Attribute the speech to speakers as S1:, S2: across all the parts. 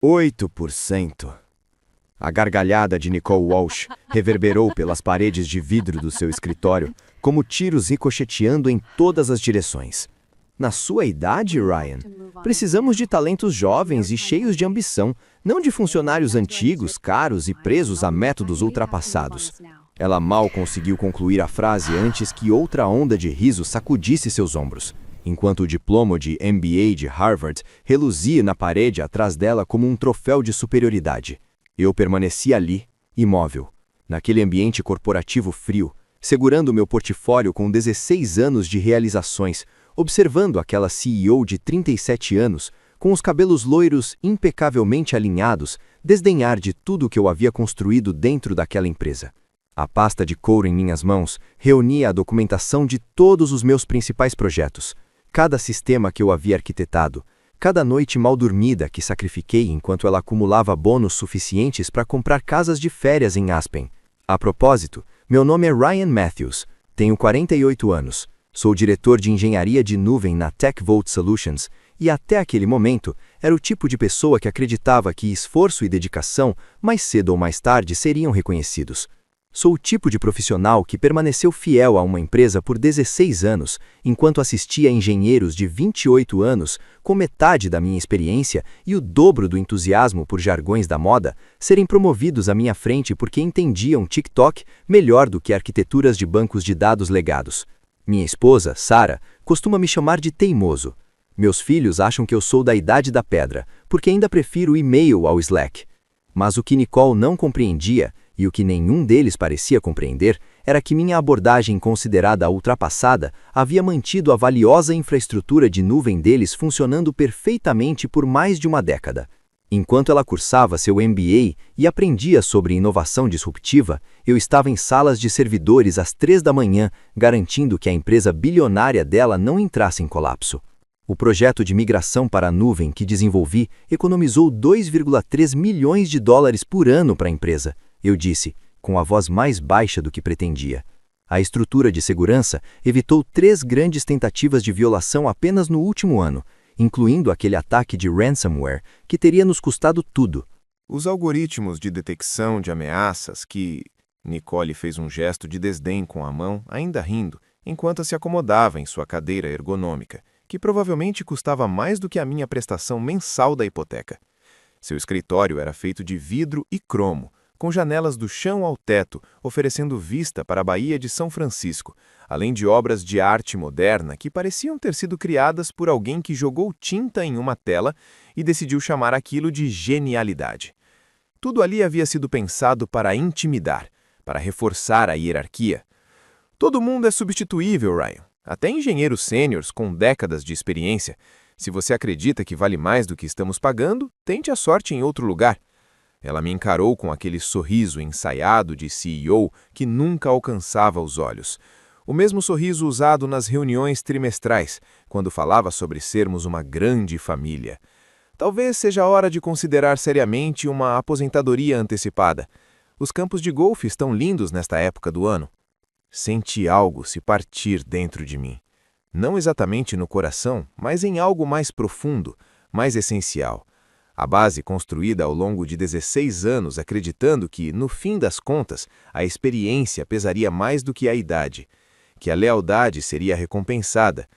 S1: 8%. A gargalhada de Nicole Walsh reverberou pelas paredes de vidro do seu escritório, como tiros ricocheteando em todas as direções. Na sua idade, Ryan, precisamos de talentos jovens e cheios de ambição, não de funcionários antigos, caros e presos a métodos ultrapassados. Ela mal conseguiu concluir a frase antes que outra onda de riso sacudisse seus ombros, enquanto o diploma de MBA de Harvard reluzia na parede atrás dela como um troféu de superioridade. Eu permaneci ali, imóvel, naquele ambiente corporativo frio, segurando meu portfólio com 16 anos de realizações, observando aquela CEO de 37 anos, com os cabelos loiros impecavelmente alinhados, desdenhar de tudo que eu havia construído dentro daquela empresa. A pasta de couro em minhas mãos reunia a documentação de todos os meus principais projetos, cada sistema que eu havia arquitetado, cada noite mal dormida que sacrifiquei enquanto ela acumulava bônus suficientes para comprar casas de férias em Aspen. A propósito, meu nome é Ryan Matthews, tenho 48 anos, sou diretor de engenharia de nuvem na TechVault Solutions e até aquele momento era o tipo de pessoa que acreditava que esforço e dedicação, mais cedo ou mais tarde, seriam reconhecidos. Sou o tipo de profissional que permaneceu fiel a uma empresa por 16 anos, enquanto assistia a engenheiros de 28 anos, com metade da minha experiência e o dobro do entusiasmo por jargões da moda, serem promovidos à minha frente porque entendiam TikTok melhor do que arquiteturas de bancos de dados legados. Minha esposa, Sarah, costuma me chamar de teimoso. Meus filhos acham que eu sou da idade da pedra, porque ainda prefiro o e-mail ao Slack. Mas o que Nicole não compreendia, e o que nenhum deles parecia compreender, era que minha abordagem considerada ultrapassada havia mantido a valiosa infraestrutura de nuvem deles funcionando perfeitamente por mais de uma década. Enquanto ela cursava seu MBA e aprendia sobre inovação disruptiva, eu estava em salas de servidores às 3 da manhã, garantindo que a empresa bilionária dela não entrasse em colapso. O projeto de migração para a nuvem que desenvolvi economizou 2,3 milhões de dólares por ano para a empresa, eu disse, com a voz mais baixa do que pretendia. A estrutura de segurança evitou 3 grandes tentativas de violação apenas no último ano, incluindo aquele ataque de ransomware que teria nos custado tudo.
S2: Os algoritmos de detecção de ameaças que... Nicole fez um gesto de desdém com a mão, ainda rindo, enquanto se acomodava em sua cadeira ergonômica, que provavelmente custava mais do que a minha prestação mensal da hipoteca. Seu escritório era feito de vidro e cromo, com janelas do chão ao teto, oferecendo vista para a Baía de São Francisco, além de obras de arte moderna que pareciam ter sido criadas por alguém que jogou tinta em uma tela e decidiu chamar aquilo de genialidade. Tudo ali havia sido pensado para intimidar, para reforçar a hierarquia. Todo mundo é substituível, Ryan. Até engenheiros sêniors com décadas de experiência. Se você acredita que vale mais do que estamos pagando, tente a sorte em outro lugar. Ela me encarou com aquele sorriso ensaiado de CEO que nunca alcançava os olhos. O mesmo sorriso usado nas reuniões trimestrais, quando falava sobre sermos uma grande família. Talvez seja a hora de considerar seriamente uma aposentadoria antecipada. Os campos de golfe estão lindos nesta época do ano. Senti algo se partir dentro de mim. Não exatamente no coração, mas em algo mais profundo, mais essencial. A base construída ao longo de 16 anos acreditando que, no fim das contas, a experiência pesaria mais do que a idade, que a lealdade seria recompensada,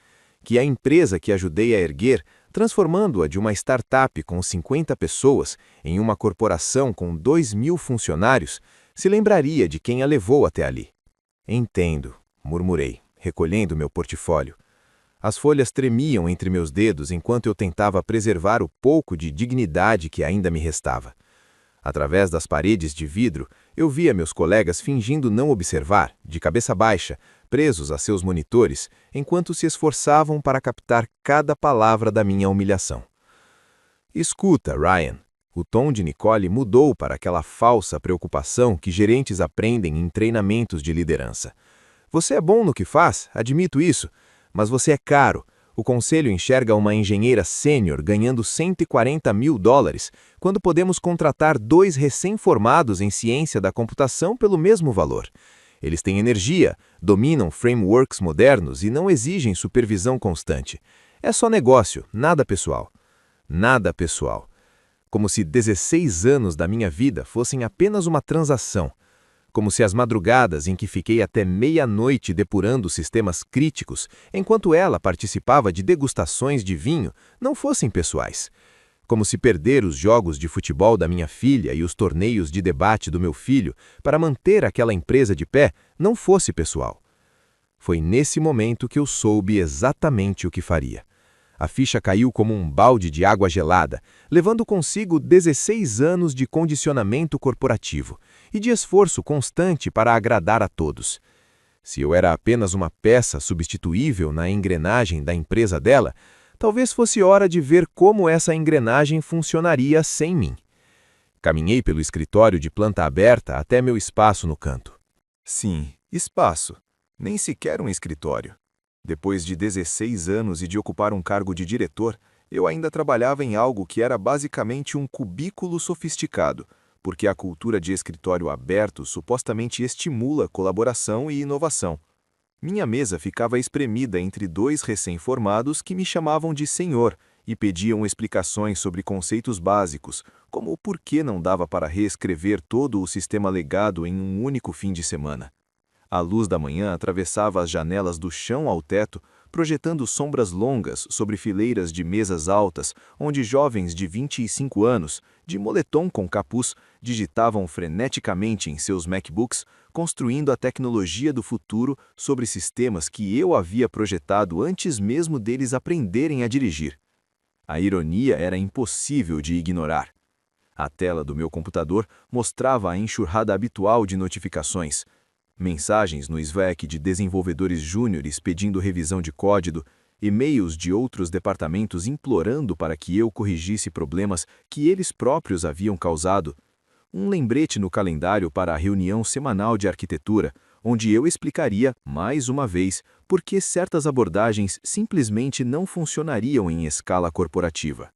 S2: que a empresa que ajudei a erguer, transformando-a de uma startup com 50 pessoas em uma corporação com 2.000 funcionários, se lembraria de quem a levou até ali. Entendo, murmurei, recolhendo meu portfólio. As folhas tremiam entre meus dedos enquanto eu tentava preservar o pouco de dignidade que ainda me restava. Através das paredes de vidro, eu via meus colegas fingindo não observar, de cabeça baixa, presos a seus monitores, enquanto se esforçavam para captar cada palavra da minha humilhação. Escuta, Ryan. O tom de Nicole mudou para aquela falsa preocupação que gerentes aprendem em treinamentos de liderança. Você é bom no que faz, admito isso, mas você é caro. O conselho enxerga uma engenheira sênior ganhando 140 mil dólares, quando podemos contratar 2 recém-formados em ciência da computação pelo mesmo valor. Eles têm energia, dominam frameworks modernos e não exigem supervisão constante. É só negócio, nada pessoal. Nada pessoal. como se 16 anos da minha vida fossem apenas uma transação, como se as madrugadas em que fiquei até meia-noite depurando sistemas críticos, enquanto ela participava de degustações de vinho, não fossem pessoais. Como se perder os jogos de futebol da minha filha e os torneios de debate do meu filho para manter aquela empresa de pé não fosse pessoal. Foi nesse momento que eu soube exatamente o que faria. A ficha caiu como um balde de água gelada, levando consigo 16 anos de condicionamento corporativo e de esforço constante para agradar a todos. Se eu era apenas uma peça substituível na engrenagem da empresa dela, talvez fosse hora de ver como essa engrenagem funcionaria sem mim. Caminhei pelo escritório de planta aberta até meu espaço no canto.
S3: Sim, espaço. Nem sequer um escritório. Depois de 16 anos e de ocupar um cargo de diretor, eu ainda trabalhava em algo que era basicamente um cubículo sofisticado, porque a cultura de escritório aberto supostamente estimula colaboração e inovação. Minha mesa ficava espremida entre dois recém-formados que me chamavam de senhor e pediam explicações sobre conceitos básicos, como o porquê não dava para reescrever todo o sistema legado em um único fim de semana. A luz da manhã atravessava as janelas do chão ao teto, projetando sombras longas sobre fileiras de mesas altas, onde jovens de 25 anos, de moletom com capuz, digitavam freneticamente em seus MacBooks, construindo a tecnologia do futuro sobre sistemas que eu havia projetado antes mesmo deles aprenderem a dirigir. A ironia era impossível de ignorar. A tela do meu computador mostrava a enxurrada habitual de notificações. Mensagens no Slack de desenvolvedores júniores pedindo revisão de código, e-mails de outros departamentos implorando para que eu corrigisse problemas que eles próprios haviam causado, um lembrete no calendário para a reunião semanal de arquitetura, onde eu explicaria, mais uma vez, por que certas abordagens simplesmente não funcionariam em escala corporativa.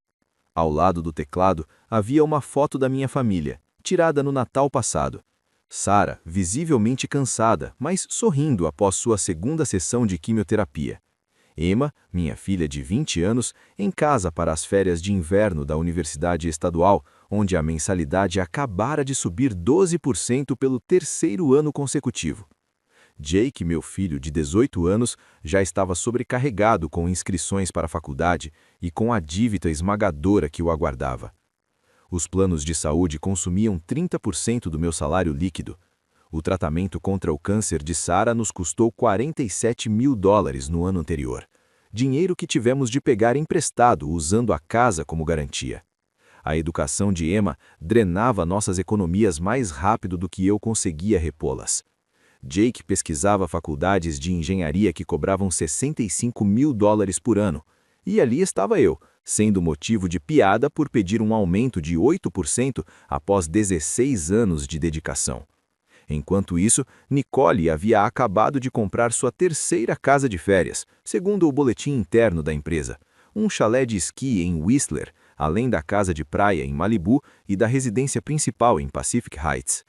S3: Ao lado do teclado havia uma foto da minha família, tirada no Natal passado. Sarah, visivelmente cansada, mas sorrindo após sua segunda sessão de quimioterapia. Emma, minha filha de 20 anos, em casa para as férias de inverno da Universidade Estadual, onde a mensalidade acabara de subir 12% pelo terceiro ano consecutivo. Jake, meu filho de 18 anos, já estava sobrecarregado com inscrições para a faculdade e com a dívida esmagadora que o aguardava. Os planos de saúde consumiam 30% do meu salário líquido. O tratamento contra o câncer de Sarah nos custou $47 mil no ano anterior. Dinheiro que tivemos de pegar emprestado usando a casa como garantia. A educação de Emma drenava nossas economias mais rápido do que eu conseguia repô-las. Jake pesquisava faculdades de engenharia que cobravam $65 mil por ano. E ali estava eu, sendo motivo de piada por pedir um aumento de 8% após 16 anos de dedicação. Enquanto isso, Nicole havia acabado de comprar sua terceira casa de férias, segundo o boletim interno da empresa, um chalé de esqui em Whistler, além da casa de praia em Malibu e da residência principal em Pacific Heights.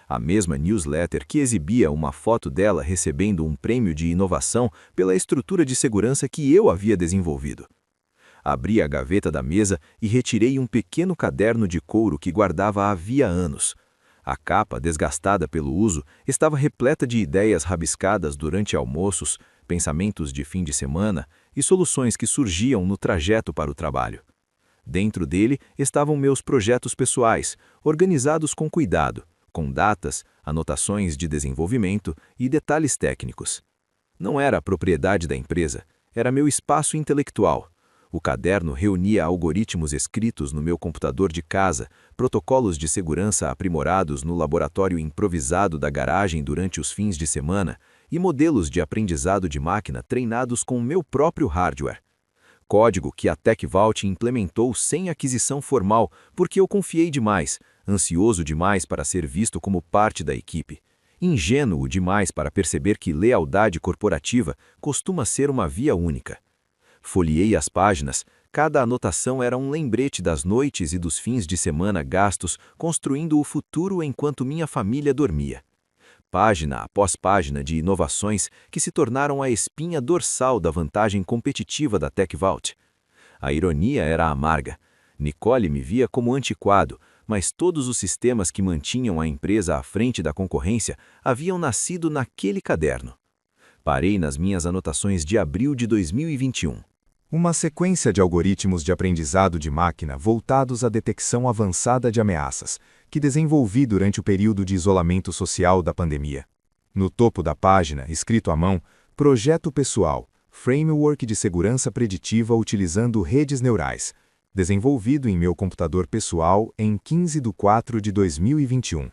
S3: A mesma newsletter que exibia uma foto dela recebendo um prêmio de inovação pela estrutura de segurança que eu havia desenvolvido. Abri a gaveta da mesa e retirei um pequeno caderno de couro que guardava havia anos. A capa, desgastada pelo uso, estava repleta de ideias rabiscadas durante almoços, pensamentos de fim de semana e soluções que surgiam no trajeto para o trabalho. Dentro dele estavam meus projetos pessoais, organizados com cuidado, com datas, anotações de desenvolvimento e detalhes técnicos. Não era a propriedade da empresa, era meu espaço intelectual. O caderno reunia algoritmos escritos no meu computador de casa, protocolos de segurança aprimorados no laboratório improvisado da garagem durante os fins de semana e modelos de aprendizado de máquina treinados com o meu próprio hardware. Código que a TechVault implementou sem aquisição formal porque eu confiei demais, ansioso demais para ser visto como parte da equipe, ingênuo demais para perceber que lealdade corporativa costuma ser uma via única. Folheei as páginas, cada anotação era um lembrete das noites e dos fins de semana gastos construindo o futuro enquanto minha família dormia. Página após página de inovações que se tornaram a espinha dorsal da vantagem competitiva da TechVault. A ironia era amarga. Nicole me via como antiquado, mas todos os sistemas que mantinham a empresa à frente da concorrência haviam nascido naquele caderno. Parei nas minhas anotações de abril de 2021. Uma sequência de algoritmos de aprendizado de máquina voltados à detecção avançada de ameaças, que desenvolvi durante o período de isolamento social da pandemia. No topo da página, escrito à mão, Projeto Pessoal, Framework de Segurança Preditiva utilizando redes neurais, desenvolvido em meu computador pessoal em 15 de 4 de 2021.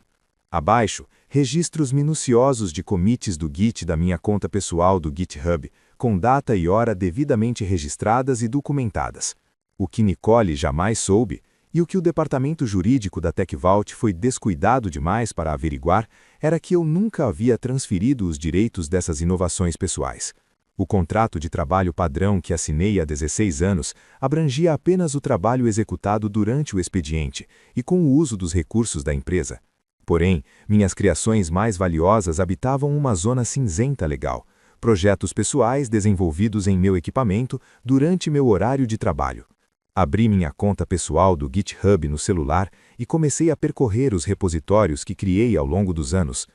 S3: Abaixo, registros minuciosos de commits do Git da minha conta pessoal do GitHub, com data e hora devidamente registradas e documentadas. O que Nicole jamais soube, e o que o departamento jurídico da TechVault foi descuidado demais para averiguar, era que eu nunca havia transferido os direitos dessas inovações pessoais. O contrato de trabalho padrão que assinei há 16 anos abrangia apenas o trabalho executado durante o expediente e com o uso dos recursos da empresa. Porém, minhas criações mais valiosas habitavam uma zona cinzenta legal, projetos pessoais desenvolvidos em meu equipamento durante meu horário de trabalho. Abri minha conta pessoal do GitHub no celular e comecei a percorrer os repositórios que criei ao longo dos anos.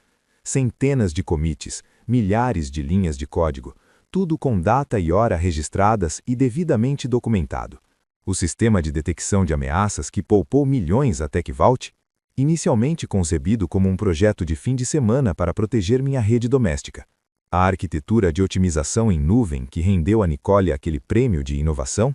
S3: Centenas de commits, milhares de linhas de código, tudo com data e hora registradas e devidamente documentado. O sistema de detecção de ameaças que poupou milhões à TechVault, inicialmente concebido como um projeto de fim de semana para proteger minha rede doméstica. A arquitetura de otimização em nuvem que rendeu a Nicole aquele prêmio de inovação,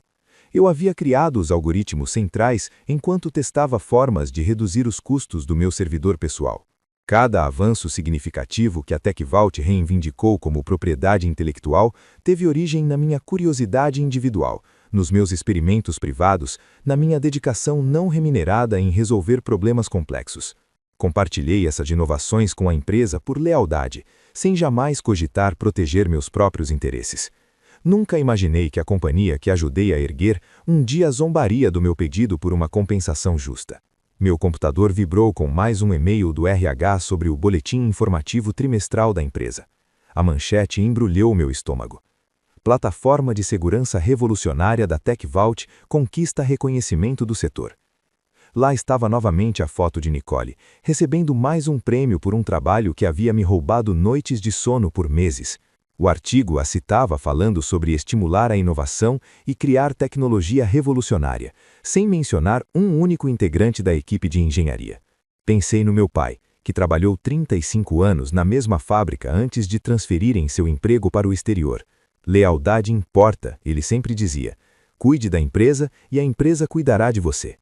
S3: eu havia criado os algoritmos centrais enquanto testava formas de reduzir os custos do meu servidor pessoal. Cada avanço significativo que a TechVault reivindicou como propriedade intelectual teve origem na minha curiosidade individual, nos meus experimentos privados, na minha dedicação não remunerada em resolver problemas complexos. Compartilhei essas inovações com a empresa por lealdade, sem jamais cogitar proteger meus próprios interesses. Nunca imaginei que a companhia que ajudei a erguer um dia zombaria do meu pedido por uma compensação justa. Meu computador vibrou com mais um e-mail do RH sobre o boletim informativo trimestral da empresa. A manchete embrulhou meu estômago. Plataforma de segurança revolucionária da TechVault conquista reconhecimento do setor. Lá estava novamente a foto de Nicole, recebendo mais um prêmio por um trabalho que havia me roubado noites de sono por meses. O artigo a citava falando sobre estimular a inovação e criar tecnologia revolucionária, sem mencionar um único integrante da equipe de engenharia. Pensei no meu pai, que trabalhou 35 anos na mesma fábrica antes de transferirem seu emprego para o exterior. Lealdade importa, ele sempre dizia. Cuide da empresa e a empresa cuidará de você.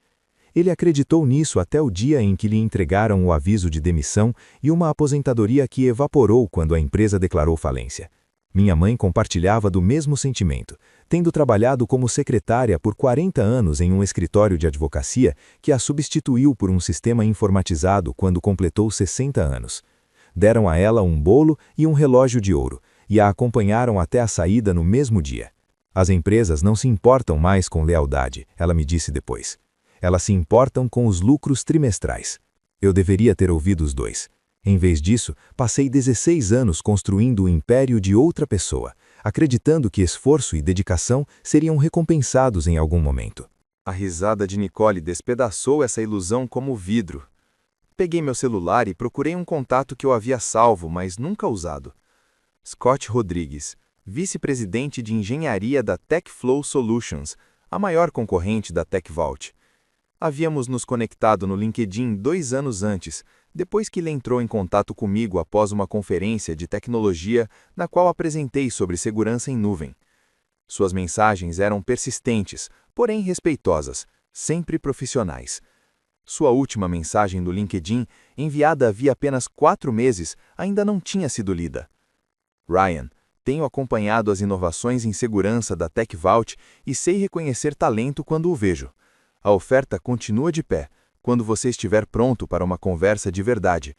S3: Ele acreditou nisso até o dia em que lhe entregaram o aviso de demissão e uma aposentadoria que evaporou quando a empresa declarou falência. Minha mãe compartilhava do mesmo sentimento, tendo trabalhado como secretária por 40 anos em um escritório de advocacia que a substituiu por um sistema informatizado quando completou 60 anos. Deram a ela um bolo e um relógio de ouro, e a acompanharam até a saída no mesmo dia. As empresas não se importam mais com lealdade, ela me disse depois. Elas se importam com os lucros trimestrais. Eu deveria ter ouvido os dois. Em vez disso, passei 16 anos construindo o império de outra pessoa, acreditando que esforço e dedicação seriam recompensados em algum momento.
S2: A risada de Nicole despedaçou essa ilusão como vidro. Peguei meu celular e procurei um contato que eu havia salvo, mas nunca usado. Scott Rodrigues, vice-presidente de engenharia da TechFlow Solutions, a maior concorrente da TechVault. Havíamos nos conectado no LinkedIn 2 anos antes, depois que ele entrou em contato comigo após uma conferência de tecnologia na qual apresentei sobre segurança em nuvem. Suas mensagens eram persistentes, porém respeitosas, sempre profissionais. Sua última mensagem do LinkedIn, enviada havia apenas 4 meses, ainda não tinha sido lida. Ryan, tenho acompanhado as inovações em segurança da TechVault e sei reconhecer talento quando o vejo. A oferta continua de pé, quando você estiver pronto para uma conversa de verdade.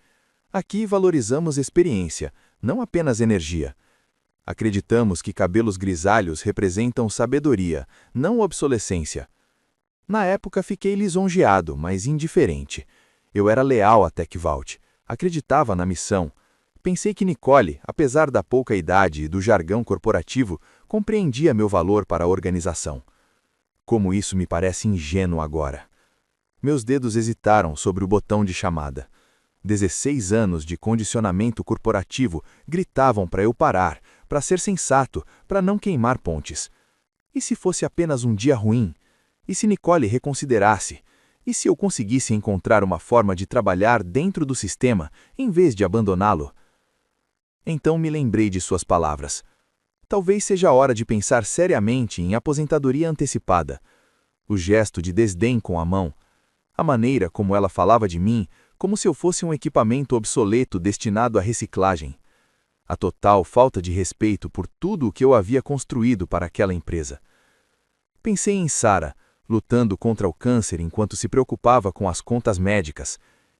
S2: Aqui valorizamos experiência, não apenas energia. Acreditamos que cabelos grisalhos representam sabedoria, não obsolescência. Na época fiquei lisonjeado, mas indiferente. Eu era leal à TechVault, acreditava na missão. Pensei que Nicole, apesar da pouca idade e do jargão corporativo, compreendia meu valor para a organização.
S3: Como isso me parece ingênuo agora. Meus dedos hesitaram sobre o botão de chamada. 16 anos de condicionamento corporativo gritavam para eu parar, para ser sensato, para não queimar pontes. E se fosse apenas um dia ruim? E se Nicole reconsiderasse? E se eu conseguisse encontrar uma forma de trabalhar dentro do sistema, em vez de abandoná-lo? Então me lembrei de suas palavras. Talvez seja a hora de pensar seriamente em aposentadoria antecipada. O gesto de desdém com a mão. A maneira como ela falava de mim, como se eu fosse um equipamento obsoleto destinado à reciclagem. A total falta de respeito por tudo o que eu havia construído para aquela empresa. Pensei em Sarah, lutando contra o câncer enquanto se preocupava com as contas médicas.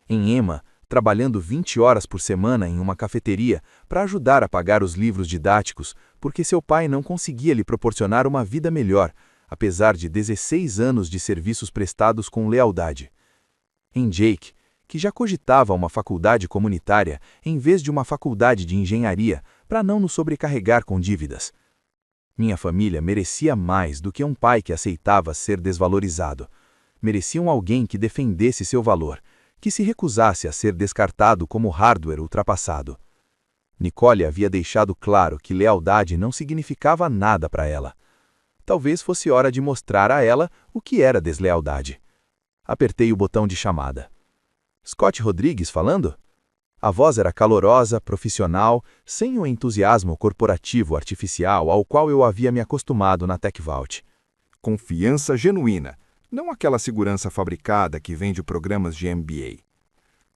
S3: Em Emma, trabalhando 20 horas por semana em uma cafeteria para ajudar a pagar os livros didáticos, porque seu pai não conseguia lhe proporcionar uma vida melhor, apesar de 16 anos de serviços prestados com lealdade. Em Jake, que já cogitava uma faculdade comunitária em vez de uma faculdade de engenharia para não nos sobrecarregar com dívidas. Minha família merecia mais do que um pai que aceitava ser desvalorizado. Mereciam alguém que defendesse seu valor, que se recusasse a ser descartado como hardware ultrapassado. Nicole havia deixado claro que lealdade não significava nada para ela. Talvez fosse hora de mostrar a ela o que era deslealdade. Apertei o botão de chamada. Scott Rodrigues falando? A voz era calorosa, profissional, sem o entusiasmo corporativo artificial ao qual eu havia me acostumado na TechVault.
S4: Confiança genuína, não aquela segurança fabricada que vem de programas de MBA.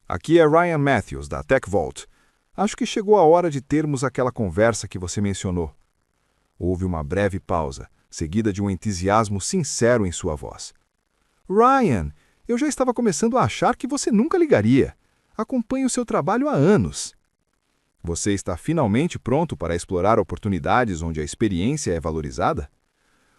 S4: Aqui é Ryan Matthews, da TechVault. Acho que chegou a hora de termos aquela conversa que você mencionou. Houve uma breve pausa, seguida de um entusiasmo sincero em sua voz. Ryan, eu já estava começando a achar que você nunca ligaria. Acompanho o seu trabalho há anos. Você está finalmente pronto para explorar oportunidades onde a experiência é valorizada?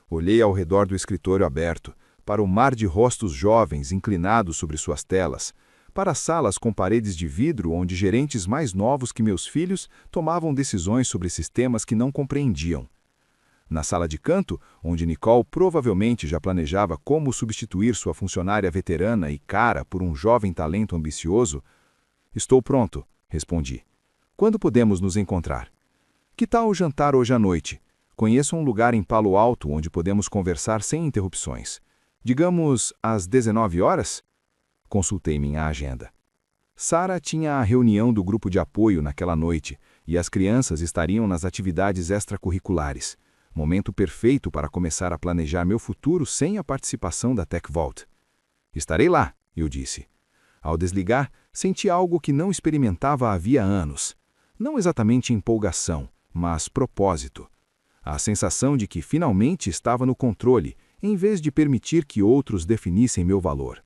S4: Olhei ao redor do escritório aberto, para o mar de rostos jovens inclinados sobre suas telas, para salas com paredes de vidro onde gerentes mais novos que meus filhos tomavam decisões sobre sistemas que não compreendiam. Na sala de canto, onde Nicole provavelmente já planejava como substituir sua funcionária veterana e cara por um jovem talento ambicioso, estou pronto, respondi. Quando podemos nos encontrar? Que tal o jantar hoje à noite? Conheço um lugar em Palo Alto onde podemos conversar sem interrupções. Digamos, às 19 horas? Consultei minha agenda. Sarah tinha a reunião do grupo de apoio naquela noite e as crianças estariam nas atividades extracurriculares. Momento perfeito para começar a planejar meu futuro sem a participação da TechVault. Estarei lá, eu disse. Ao desligar, senti algo que não experimentava havia anos. Não exatamente empolgação, mas propósito. A sensação de que finalmente estava no controle, em vez de permitir que outros definissem meu valor.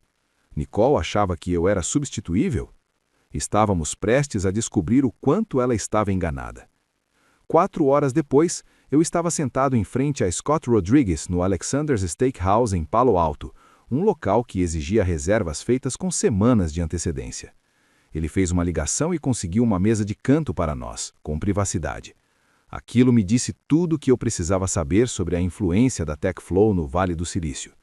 S4: Nicole achava que eu era substituível? Estávamos prestes a descobrir o quanto ela estava enganada. 4 horas depois, eu estava sentado em frente a Scott Rodrigues no Alexander's Steakhouse em Palo Alto, um local que exigia reservas feitas com semanas de antecedência. Ele fez uma ligação e conseguiu uma mesa de canto para nós, com privacidade. Aquilo me disse tudo o que eu precisava saber sobre a influência da TechFlow no Vale do Silício.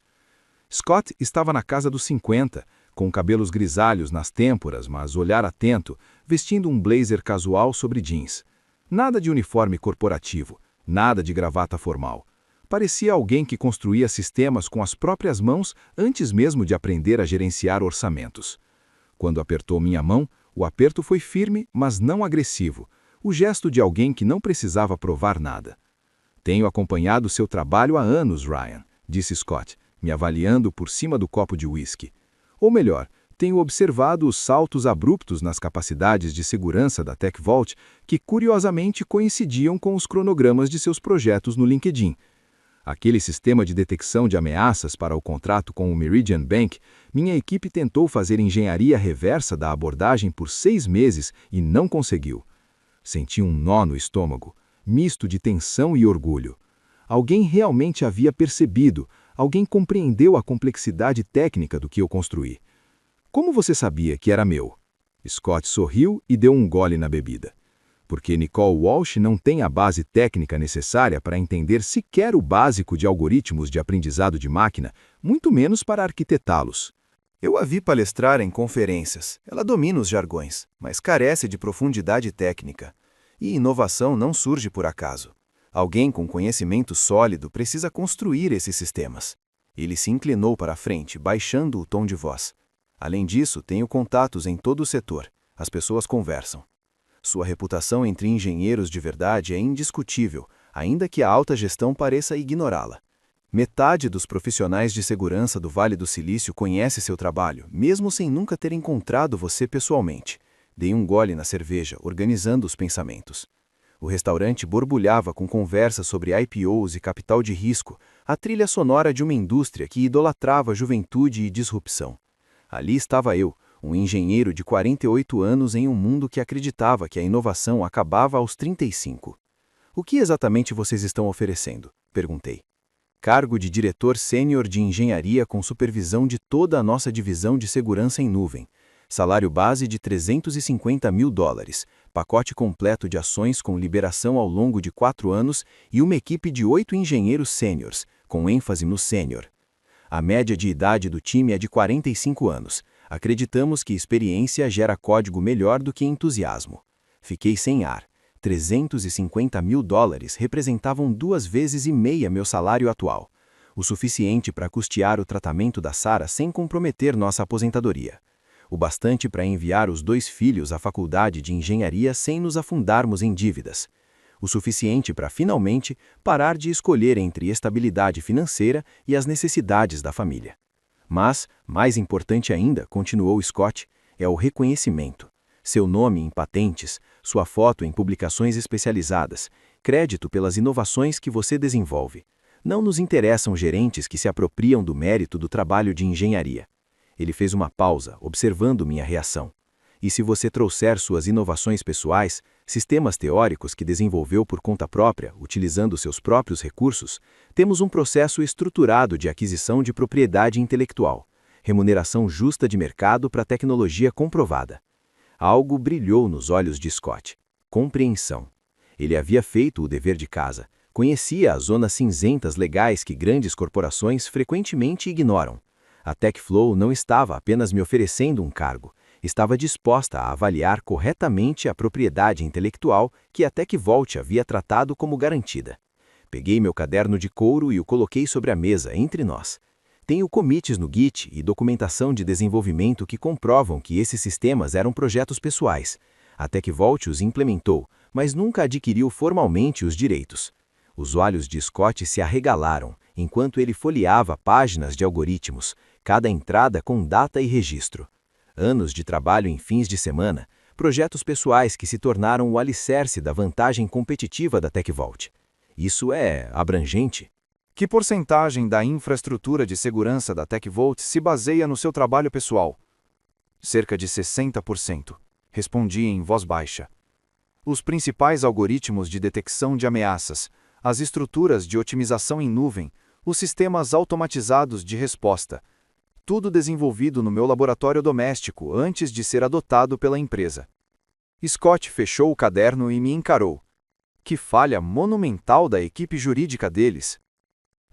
S4: Scott estava na casa dos 50, com cabelos grisalhos nas têmporas, mas olhar atento, vestindo um blazer casual sobre jeans. Nada de uniforme corporativo, nada de gravata formal. Parecia alguém que construía sistemas com as próprias mãos antes mesmo de aprender a gerenciar orçamentos. Quando apertou minha mão, o aperto foi firme, mas não agressivo, o gesto de alguém que não precisava provar nada. Tenho acompanhado seu trabalho há anos, Ryan, disse Scott, me avaliando por cima do copo de uísque. Ou melhor, tenho observado os saltos abruptos nas capacidades de segurança da TechVault que curiosamente coincidiam com os cronogramas de seus projetos no LinkedIn. Aquele sistema de detecção de ameaças para o contrato com o Meridian Bank, minha equipe tentou fazer engenharia reversa da abordagem por 6 meses e não conseguiu. Senti um nó no estômago, misto de tensão e orgulho. Alguém realmente havia percebido, alguém compreendeu a complexidade técnica do que eu construí. Como você sabia que era meu? Scott sorriu e deu um gole na bebida. porque Nicole Walsh não tem a base técnica necessária para entender sequer o básico de algoritmos de aprendizado de máquina, muito menos para arquitetá-los.
S3: Eu a vi palestrar em conferências. Ela domina os jargões, mas carece de profundidade técnica. E inovação não surge por acaso. Alguém com conhecimento sólido precisa construir esses sistemas. Ele se inclinou para a frente, baixando o tom de voz. Além disso, tenho contatos em todo o setor. As pessoas conversam. Sua reputação entre engenheiros de verdade é indiscutível, ainda que a alta gestão pareça ignorá-la. Metade dos profissionais de segurança do Vale do Silício conhece seu trabalho, mesmo sem nunca ter encontrado você pessoalmente. Dei um gole na cerveja, organizando os pensamentos. O restaurante borbulhava com conversas sobre IPOs e capital de risco, a trilha sonora de uma indústria que idolatrava juventude e disrupção. Ali estava eu, um engenheiro de 48 anos em um mundo que acreditava que a inovação acabava aos 35. O que exatamente vocês estão oferecendo? Perguntei. Cargo de diretor sênior de engenharia com supervisão de toda a nossa divisão de segurança em nuvem. Salário base de $350 mil, pacote completo de ações com liberação ao longo de 4 anos e uma equipe de 8 engenheiros sêniors, com ênfase no sênior. A média de idade do time é de 45 anos. Acreditamos que experiência gera código melhor do que entusiasmo. Fiquei sem ar. $350 mil representavam 2,5 vezes meu salário atual, o suficiente para custear o tratamento da Sarah sem comprometer nossa aposentadoria, o bastante para enviar os 2 filhos à faculdade de engenharia sem nos afundarmos em dívidas, o suficiente para finalmente parar de escolher entre estabilidade financeira e as necessidades da família. Mas, mais importante ainda, continuou Scott, é o reconhecimento. Seu nome em patentes, sua foto em publicações especializadas, crédito pelas inovações que você desenvolve. Não nos interessam gerentes que se apropriam do mérito do trabalho de engenharia. Ele fez uma pausa, observando minha reação. E se você trouxer suas inovações pessoais, sistemas teóricos que desenvolveu por conta própria, utilizando seus próprios recursos, temos um processo estruturado de aquisição de propriedade intelectual, remuneração justa de mercado para tecnologia comprovada. Algo brilhou nos olhos de Scott. Compreensão. Ele havia feito o dever de casa, conhecia as zonas cinzentas legais que grandes corporações frequentemente ignoram. A TechFlow não estava apenas me oferecendo um cargo, estava disposta a avaliar corretamente a propriedade intelectual que a TechVault havia tratado como garantida. Peguei meu caderno de couro e o coloquei sobre a mesa entre nós. Tenho commits no Git e documentação de desenvolvimento que comprovam que esses sistemas eram projetos pessoais. A TechVault os implementou, mas nunca adquiriu formalmente os direitos. Os olhos de Scott se arregalaram, enquanto ele folheava páginas de algoritmos, cada entrada com data e registro. Anos de trabalho em fins de semana, projetos pessoais que se tornaram o alicerce da vantagem competitiva da TechVault. Isso é abrangente. Que porcentagem da infraestrutura de segurança da TechVault se baseia no seu trabalho pessoal? Cerca de 60%. Respondi em voz baixa. Os principais algoritmos de detecção de ameaças, as estruturas de otimização em nuvem, os sistemas automatizados de resposta. Tudo desenvolvido no meu laboratório doméstico antes de ser adotado pela empresa. Scott fechou o caderno e me encarou. Que falha monumental da equipe jurídica deles.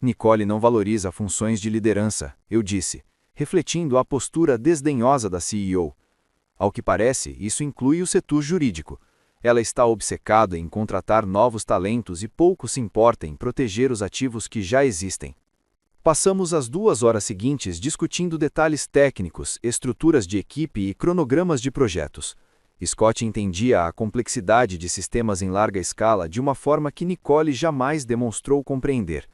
S3: Nicole não valoriza funções de liderança, eu disse, refletindo a postura desdenhosa da CEO. Ao que parece, isso inclui o setor jurídico. Ela está obcecada em contratar novos talentos e pouco se importa em proteger os ativos que já existem. Passamos as 2 horas seguintes discutindo detalhes técnicos, estruturas de equipe e cronogramas de projetos. Scott entendia a complexidade de sistemas em larga escala de uma forma que Nicole jamais demonstrou compreender.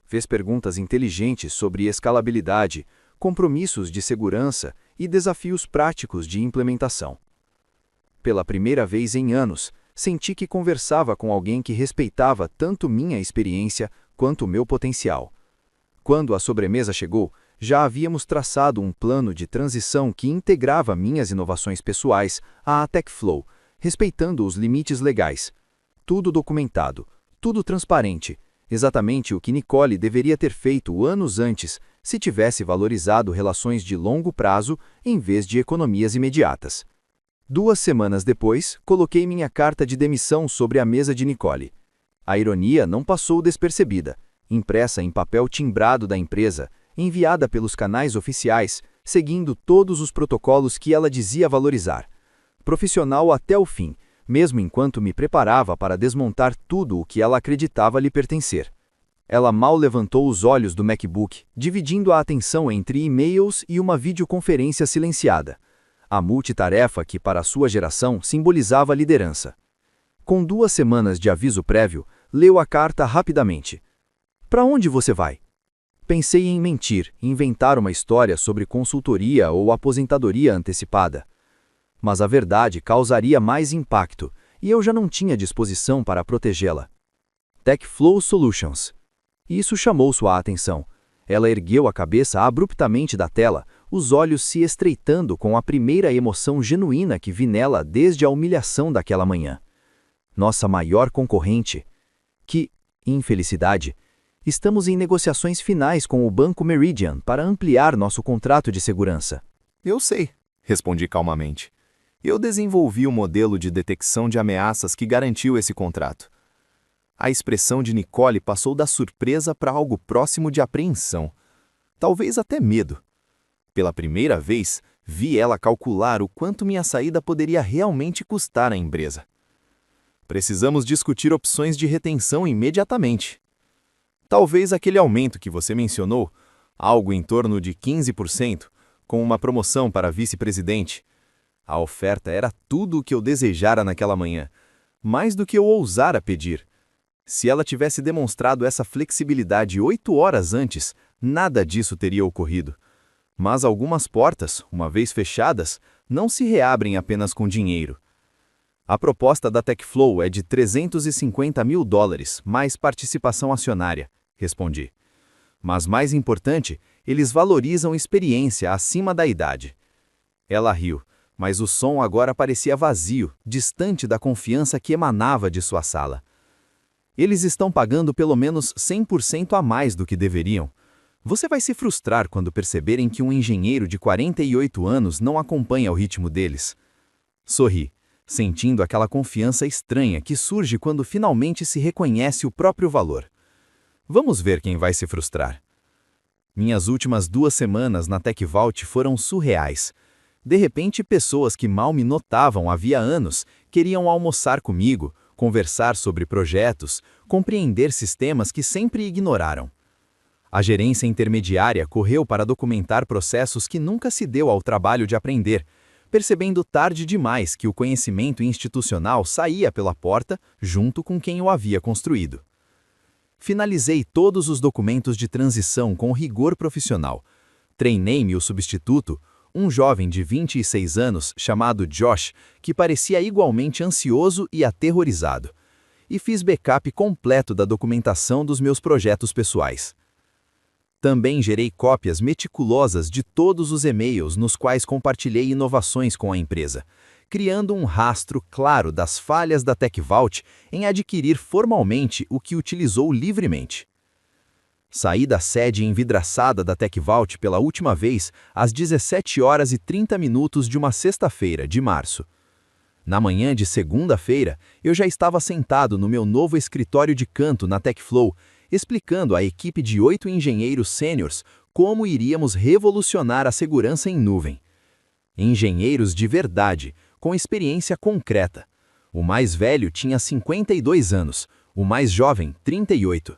S3: Fez perguntas inteligentes sobre escalabilidade, compromissos de segurança e desafios práticos de implementação. Pela primeira vez em anos, senti que conversava com alguém que respeitava tanto minha experiência quanto meu potencial. Quando a sobremesa chegou, já havíamos traçado um plano de transição que integrava minhas inovações pessoais à TechFlow, respeitando os limites legais. Tudo documentado, tudo transparente, exatamente o que Nicole deveria ter feito anos antes se tivesse valorizado relações de longo prazo em vez de economias imediatas.
S1: 2 semanas depois, coloquei minha carta de demissão sobre a mesa de Nicole. A ironia não passou despercebida. Impressa em papel timbrado da empresa, enviada pelos canais oficiais, seguindo todos os protocolos que ela dizia valorizar. Profissional até o fim, mesmo enquanto me preparava para desmontar tudo o que ela acreditava lhe pertencer. Ela mal levantou os olhos do MacBook, dividindo a atenção entre e-mails e uma videoconferência silenciada. A multitarefa que, para a sua geração, simbolizava liderança. Com 2 semanas de aviso prévio, leu a carta rapidamente. Para onde você vai? Pensei em mentir, inventar uma história sobre consultoria ou aposentadoria antecipada. Mas a verdade causaria mais impacto, e eu já não tinha disposição para protegê-la. TechFlow Solutions. Isso chamou sua atenção. Ela ergueu a cabeça abruptamente da tela, os olhos se estreitando com a primeira emoção genuína que vi nela desde a humilhação daquela manhã. Nossa maior concorrente. Que, infelicidade, estamos em negociações finais com o Banco Meridian para ampliar nosso contrato de segurança.
S2: Eu sei, respondi calmamente. Eu desenvolvi o modelo de detecção de ameaças que garantiu esse contrato. A expressão de Nicole passou da surpresa para algo próximo de apreensão, talvez até medo. Pela primeira vez, vi ela calcular o quanto minha saída poderia realmente custar à empresa. Precisamos discutir opções de retenção imediatamente. Talvez aquele aumento que você mencionou, algo em torno de 15%, com uma promoção para vice-presidente. A oferta era tudo o que eu desejara naquela manhã, mais do que eu ousara pedir. Se ela tivesse demonstrado essa flexibilidade 8 horas antes, nada disso teria ocorrido. Mas algumas portas, uma vez fechadas, não se reabrem apenas com dinheiro. A proposta da TechFlow é de $350 mil, mais participação acionária, respondi. Mas mais importante, eles valorizam experiência acima da idade. Ela riu, mas o som agora parecia vazio, distante da confiança que emanava de sua sala. Eles estão pagando pelo menos 100% a mais do que deveriam. Você vai se frustrar quando perceberem que um engenheiro de 48 anos não acompanha o ritmo deles. Sorri, sentindo aquela confiança estranha que surge quando finalmente se reconhece o próprio valor. Vamos ver quem vai se frustrar. Minhas últimas 2 semanas na TechVault foram surreais. De repente, pessoas que mal me notavam havia anos queriam almoçar comigo, conversar sobre projetos, compreender sistemas que sempre ignoraram. A gerência intermediária correu para documentar processos que nunca se deu ao trabalho de aprender, percebendo tarde demais que o conhecimento institucional saía pela porta junto com quem o havia construído. Finalizei todos os documentos de transição com rigor profissional. Treinei meu substituto, um jovem de 26 anos chamado Josh, que parecia igualmente ansioso e aterrorizado. E fiz backup completo da documentação dos meus projetos pessoais. Também gerei cópias meticulosas de todos os e-mails nos quais compartilhei inovações com a empresa, criando um rastro claro das falhas da TechVault em adquirir formalmente o que utilizou livremente. Saí da sede envidraçada da TechVault pela última vez às 17h30 de uma sexta-feira de março. Na manhã de segunda-feira, eu já estava sentado no meu novo escritório de canto na TechFlow, explicando à equipe de 8 engenheiros sêniors como iríamos revolucionar a segurança em nuvem. Engenheiros de verdade, com experiência concreta. O mais velho tinha 52 anos, o mais jovem, 38.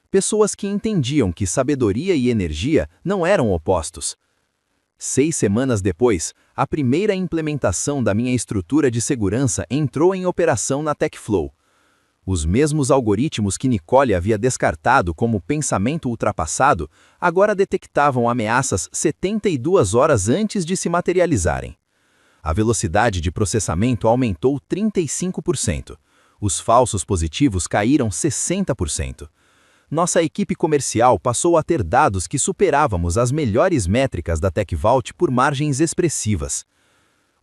S2: Pessoas que entendiam que sabedoria e energia não eram opostos. 6 semanas depois, a primeira implementação da minha estrutura de segurança entrou em operação na TechFlow. Os mesmos algoritmos que Nicole havia descartado como pensamento ultrapassado, agora detectavam ameaças 72 horas antes de se materializarem. A velocidade de processamento aumentou 35%. Os falsos positivos caíram 60%. Nossa equipe comercial passou a ter dados que superávamos as melhores métricas da TechVault por margens expressivas.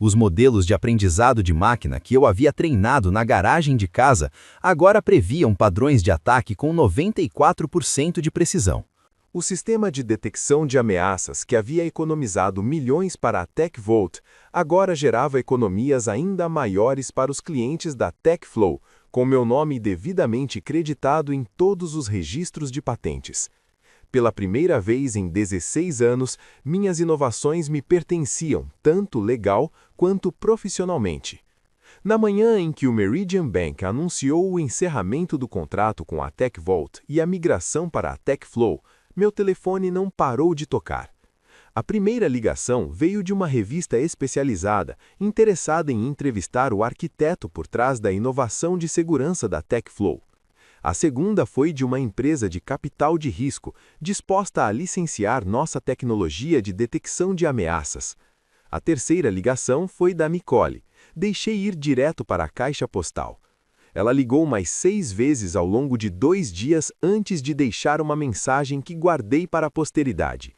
S2: Os modelos de aprendizado de máquina que eu havia treinado na garagem de casa agora previam padrões de ataque com 94% de precisão.
S3: O sistema de detecção de ameaças que havia economizado milhões para a TechVault agora gerava economias ainda maiores para os clientes da TechFlow, com meu nome devidamente creditado em todos os registros de patentes. Pela primeira vez em 16 anos, minhas inovações me pertenciam, tanto legal quanto profissionalmente. Na manhã em que o Meridian Bank anunciou o encerramento do contrato com a TechVault e a migração para a TechFlow, meu telefone não parou de tocar. A primeira ligação veio de uma revista especializada, interessada em entrevistar o arquiteto por trás da inovação de segurança da TechFlow. A segunda foi de uma empresa de capital de risco, disposta a licenciar nossa tecnologia de detecção de ameaças. A terceira ligação foi da Nicole. Deixei ir direto para a caixa postal. Ela ligou mais 6 vezes ao longo de 2 dias antes de deixar uma mensagem que guardei para a posteridade.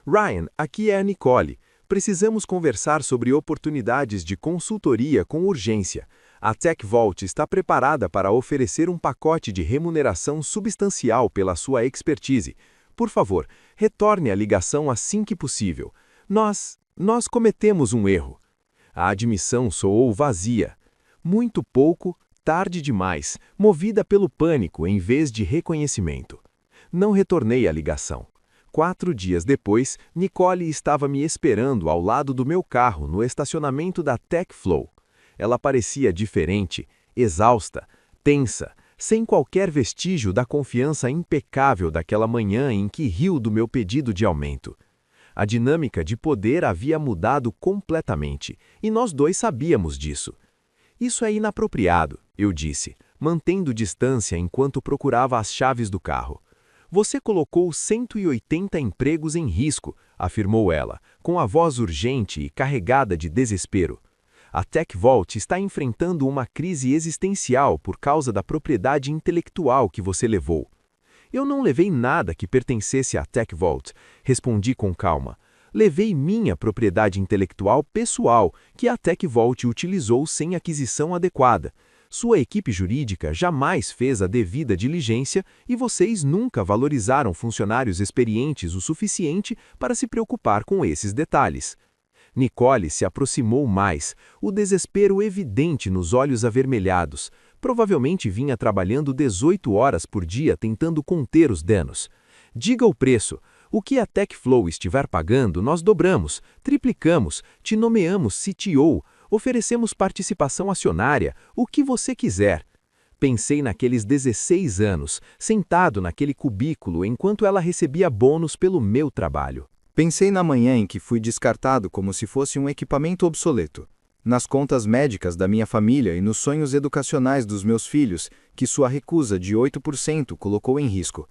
S3: Ryan, aqui é a Nicole. Precisamos conversar sobre oportunidades de consultoria com urgência. A TechVault está preparada para oferecer um pacote de remuneração substancial pela sua expertise. Por favor, retorne a ligação assim que possível. Nós cometemos um erro. A admissão soou vazia. Muito pouco, tarde demais, movida pelo pânico em vez de reconhecimento. Não retornei a ligação. 4 dias depois, Nicole estava me esperando ao lado do meu carro no estacionamento da TechFlow. Ela parecia diferente, exausta, tensa, sem qualquer vestígio da confiança impecável daquela manhã em que riu do meu pedido de aumento. A dinâmica de poder havia mudado completamente, e nós dois sabíamos disso. Isso é inapropriado, eu disse, mantendo distância enquanto procurava as chaves do carro. Você colocou 180 empregos em risco, afirmou ela, com a voz urgente e carregada de desespero. A TechVault está enfrentando uma crise existencial por causa da propriedade intelectual que você levou. Eu não levei nada que pertencesse à TechVault, respondi com calma. Levei minha propriedade intelectual pessoal, que a TechVault utilizou sem aquisição adequada. Sua equipe jurídica jamais fez a devida diligência e vocês nunca valorizaram funcionários experientes o suficiente para se preocupar com esses detalhes. Nicole se aproximou mais, o desespero evidente nos olhos avermelhados. Provavelmente vinha trabalhando 18 horas por dia tentando conter os danos. Diga o preço. O que a TechFlow estiver pagando, nós dobramos, triplicamos, te nomeamos CTO, oferecemos participação acionária, o que você quiser. Pensei naqueles 16 anos, sentado naquele cubículo enquanto ela recebia bônus pelo meu trabalho.
S4: Pensei na manhã em que fui descartado como se fosse um equipamento obsoleto. Nas contas médicas da minha família e nos sonhos educacionais dos meus filhos, que sua recusa de 8% colocou em risco.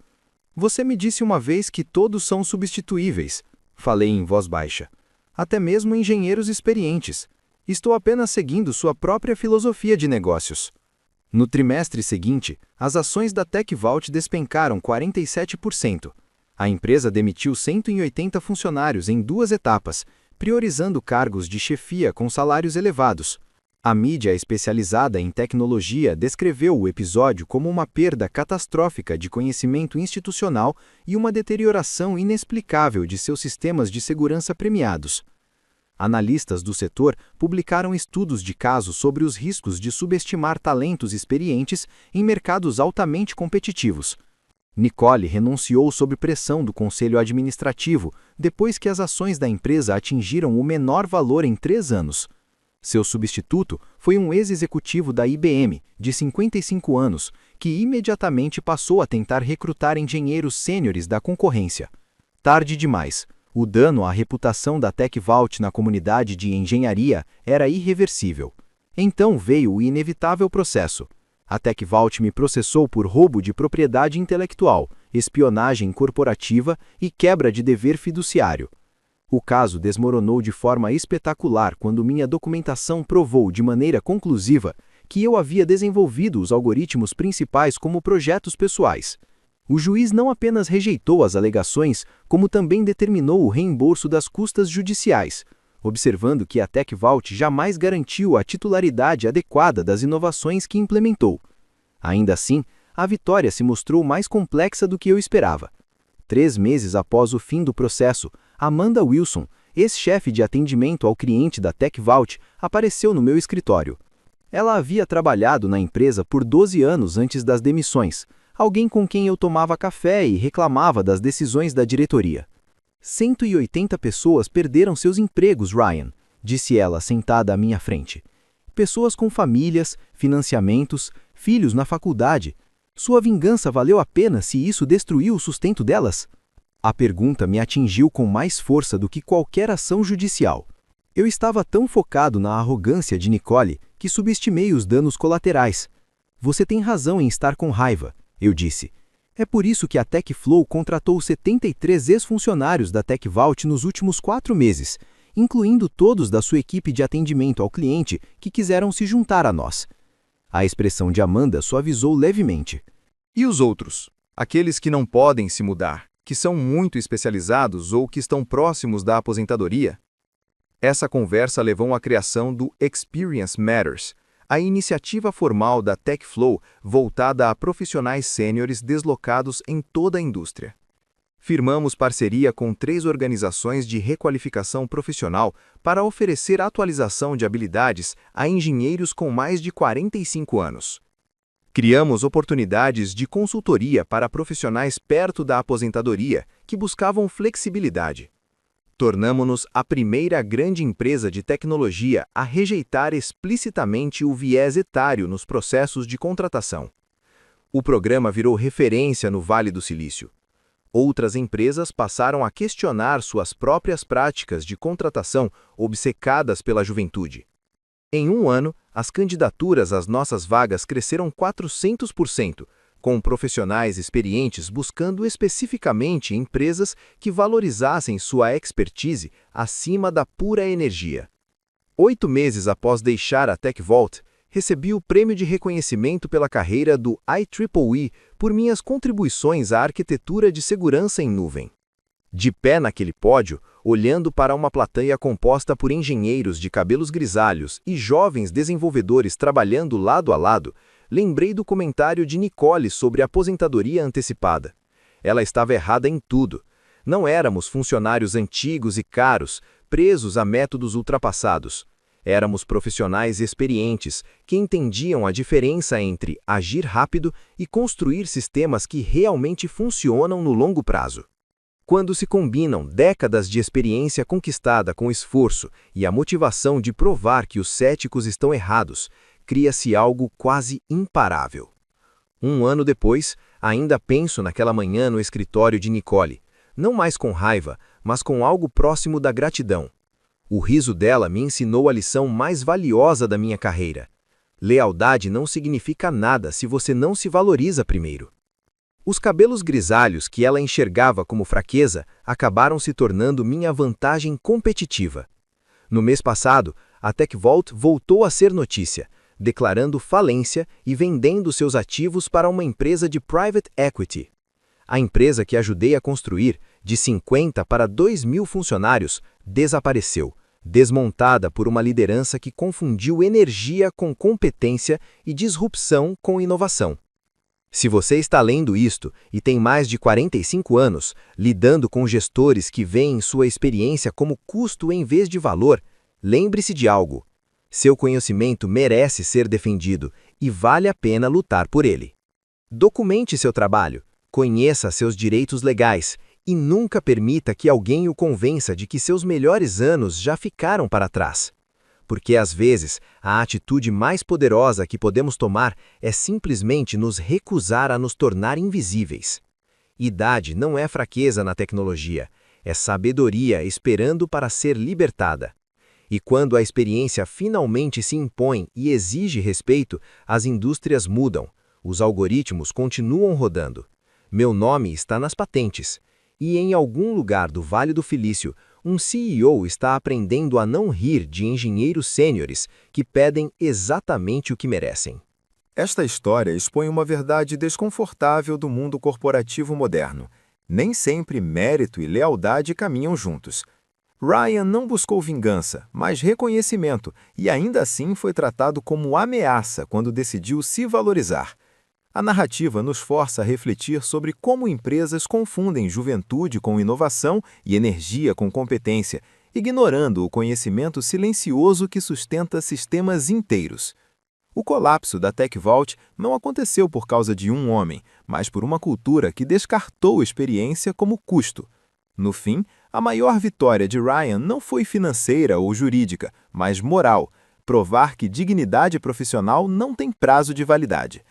S4: Você me disse uma vez que todos são substituíveis. Falei em voz baixa. Até mesmo engenheiros experientes. Estou apenas seguindo sua própria filosofia de negócios. No trimestre seguinte, as ações da TechVault despencaram 47%. A empresa demitiu 180 funcionários em 2 etapas, priorizando cargos de chefia com salários elevados. A mídia especializada em tecnologia descreveu o episódio como uma perda catastrófica de conhecimento institucional e uma deterioração inexplicável de seus sistemas de segurança premiados. Analistas do setor publicaram estudos de caso sobre os riscos de subestimar talentos experientes em mercados altamente competitivos. Nicole renunciou sob pressão do conselho administrativo depois que as ações da empresa atingiram o menor valor em 3 anos. Seu substituto foi um ex-executivo da IBM, de 55 anos, que imediatamente passou a tentar recrutar engenheiros sêniores da concorrência. Tarde demais. O dano à reputação da TechVault na comunidade de engenharia era irreversível. Então veio o inevitável processo. A TechVault me processou por roubo de propriedade intelectual, espionagem corporativa e quebra de dever fiduciário. O caso desmoronou de forma espetacular quando minha documentação provou de maneira conclusiva que eu havia desenvolvido os algoritmos principais como projetos pessoais. O juiz não apenas rejeitou as alegações, como também determinou o reembolso das custas judiciais, observando que a TechVault jamais garantiu a titularidade adequada das inovações que implementou. Ainda assim, a vitória se mostrou mais complexa do que eu esperava.
S1: 3 meses após o fim do processo, Amanda Wilson, ex-chefe de atendimento ao cliente da TechVault, apareceu no meu escritório. Ela havia trabalhado na empresa por 12 anos antes das demissões, alguém com quem eu tomava café e reclamava das decisões da diretoria. 180 pessoas perderam seus empregos, Ryan, disse ela sentada à minha frente. Pessoas com famílias, financiamentos, filhos na faculdade. Sua vingança valeu a pena se isso destruiu o sustento delas? A pergunta me atingiu com mais força do que qualquer ação judicial. Eu estava tão focado na arrogância de Nicole que subestimei os danos colaterais. Você tem razão em estar com raiva, eu disse. É por isso que a TechFlow contratou 73 ex-funcionários da TechVault nos últimos 4 meses, incluindo todos da sua equipe de atendimento ao cliente que quiseram se juntar a nós. A expressão de Amanda suavizou levemente.
S4: E os outros? Aqueles que não podem se mudar, que são muito especializados ou que estão próximos da aposentadoria? Essa conversa levou à criação do Experience Matters, a iniciativa formal da TechFlow voltada a profissionais sêniores deslocados em toda a indústria. Firmamos parceria com 3 organizações de requalificação profissional para oferecer atualização de habilidades a engenheiros com mais de 45 anos. Criamos oportunidades de consultoria para profissionais perto da aposentadoria que buscavam flexibilidade. Tornamo-nos a primeira grande empresa de tecnologia a rejeitar explicitamente o viés etário nos processos de contratação. O programa virou referência no Vale do Silício. Outras empresas passaram a questionar suas próprias práticas de contratação obcecadas pela juventude. Em 1 ano, as candidaturas às nossas vagas cresceram 400%, com profissionais experientes buscando especificamente empresas que valorizassem sua expertise acima da pura energia. 8 meses após deixar a TechVault, recebi o prêmio de reconhecimento pela carreira do IEEE por minhas contribuições à arquitetura de segurança em nuvem. De pé naquele pódio, olhando para uma plateia composta por engenheiros de cabelos grisalhos e jovens desenvolvedores trabalhando lado a lado, lembrei do comentário de Nicole sobre a aposentadoria antecipada. Ela estava errada em tudo. Não éramos funcionários antigos e caros, presos a métodos ultrapassados. Éramos profissionais experientes que entendiam a diferença entre agir rápido e construir sistemas que realmente funcionam no longo prazo. Quando se combinam décadas de experiência conquistada com esforço e a motivação de provar que os céticos estão errados, cria-se algo quase imparável. 1 ano depois, ainda penso naquela manhã no escritório de Nicole, não mais com raiva, mas com algo próximo da gratidão. O riso dela me ensinou a lição mais valiosa da minha carreira. Lealdade não significa nada se você não se valoriza primeiro. Os cabelos grisalhos que ela enxergava como fraqueza acabaram se tornando minha vantagem competitiva. No mês passado, a TechVault voltou a ser notícia, declarando falência e vendendo seus ativos para uma empresa de private equity. A empresa que ajudei a construir, de 50 para 2.000 funcionários, desapareceu, desmontada por uma liderança que confundiu energia com competência e disrupção com inovação. Se você está lendo isto e tem mais de 45 anos, lidando com gestores que veem sua experiência como custo em vez de valor, lembre-se de algo. Seu conhecimento merece ser defendido e vale a pena lutar por ele. Documente seu trabalho, conheça seus direitos legais e nunca permita que alguém o convença de que seus melhores anos já ficaram para trás. Porque, às vezes, a atitude mais poderosa que podemos tomar é simplesmente nos recusar a nos tornar invisíveis. Idade não é fraqueza na tecnologia, é sabedoria esperando para ser libertada. E quando a experiência finalmente se impõe e exige respeito, as indústrias mudam, os algoritmos continuam rodando. Meu nome está nas patentes. E em algum lugar do Vale do Silício, um CEO está aprendendo a não rir de engenheiros sêniores que pedem exatamente o que merecem.
S3: Esta história expõe uma verdade desconfortável do mundo corporativo moderno. Nem sempre mérito e lealdade caminham juntos. Ryan não buscou vingança, mas reconhecimento, e ainda assim foi tratado como ameaça quando decidiu se valorizar.
S2: A narrativa nos força a refletir sobre como empresas confundem juventude com inovação e energia com competência, ignorando o conhecimento silencioso que sustenta sistemas inteiros. O colapso da TechVault não aconteceu por causa de um homem, mas por uma cultura que descartou experiência como custo. No fim, a maior vitória de Ryan não foi financeira ou jurídica, mas moral, provar que dignidade profissional não tem prazo de validade.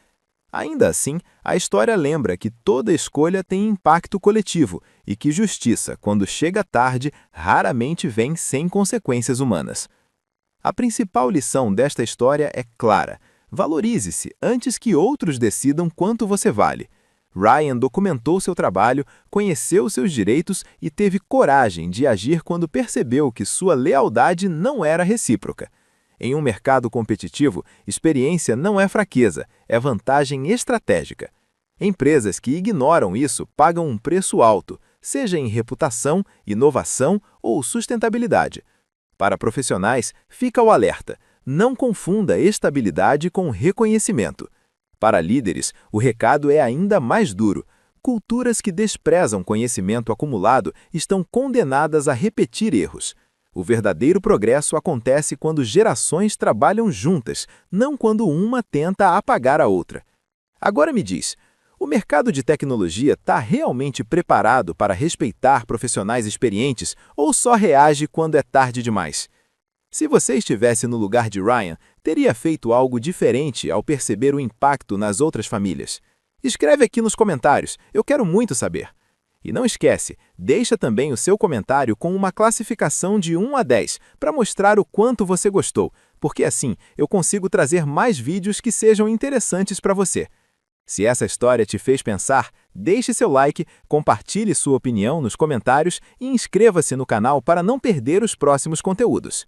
S2: Ainda assim, a história lembra que toda escolha tem impacto coletivo e que justiça, quando chega tarde, raramente vem sem consequências humanas. A principal lição desta história é clara: valorize-se antes que outros decidam quanto você vale. Ryan documentou seu trabalho, conheceu seus direitos e teve coragem de agir quando percebeu que sua lealdade não era recíproca. Em um mercado competitivo, experiência não é fraqueza, é vantagem estratégica. Empresas que ignoram isso pagam um preço alto, seja em reputação, inovação ou sustentabilidade. Para profissionais, fica o alerta: não confunda estabilidade com reconhecimento. Para líderes, o recado é ainda mais duro. Culturas que desprezam conhecimento acumulado estão condenadas a repetir erros. O verdadeiro progresso acontece quando gerações trabalham juntas, não quando uma tenta apagar a outra. Agora me diz, o mercado de tecnologia está realmente preparado para respeitar profissionais experientes ou só reage quando é tarde demais? Se você estivesse no lugar de Ryan, teria feito algo diferente ao perceber o impacto nas outras famílias? Escreve aqui nos comentários, eu quero muito saber. E não esquece, deixa também o seu comentário com uma classificação de 1 a 10 para mostrar o quanto você gostou, porque assim eu consigo trazer mais vídeos que sejam interessantes para você. Se essa história te fez pensar, deixe seu like, compartilhe sua opinião nos comentários e inscreva-se no canal para não perder os próximos conteúdos.